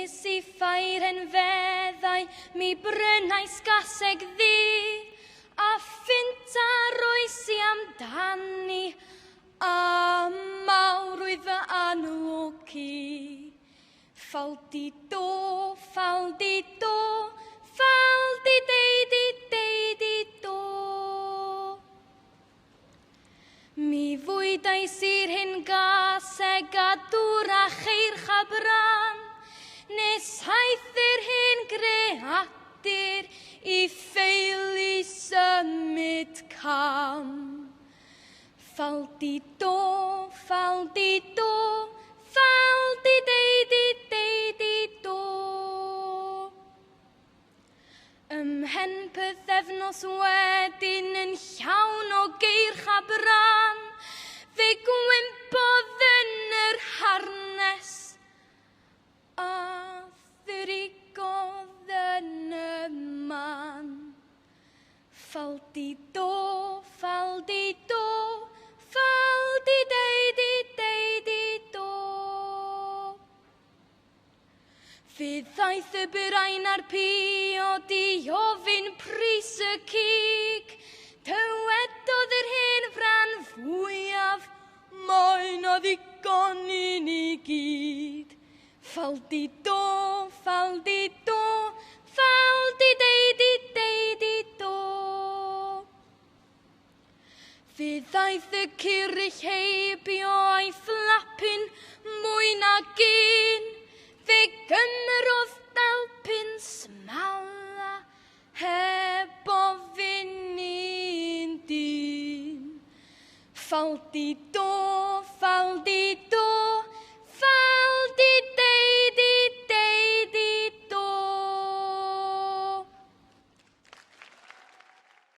Nes I ffair yn feddau, mi brynais gaseg ddi, a ffynta roesi amdani, a mawrwydd fy anwci. Faldi do, faldi do, faldi deidi, deidi do. Mi fwydais i'r hyn gaseg a dŵr a cheir chabran, nes haethyr hyn greadur I ffeili symud cam. Faldi do, faldi do, faldi deidi, deidi do. Ymhen pythefnos wedyn yn llawn o geir chabran, fe gwympodd yn yr harnes, a ddrigodd yn y man. Faldi do, faldi do, faldi deidi, deidi do. Fe ddaeth y burain a'r piod I ofyn pris y cig, dywedodd yr hen fran fwyaf, mae'n o ddigon I ni gyd. Faldi do, faldi do, faldi deidi, deidi do. Fe ddaeth y Curych heibio a'i fflapyn mwy nag un, fe gymrodd dalpyn smala heb ofyn i'n dyn. Faldi do, faldi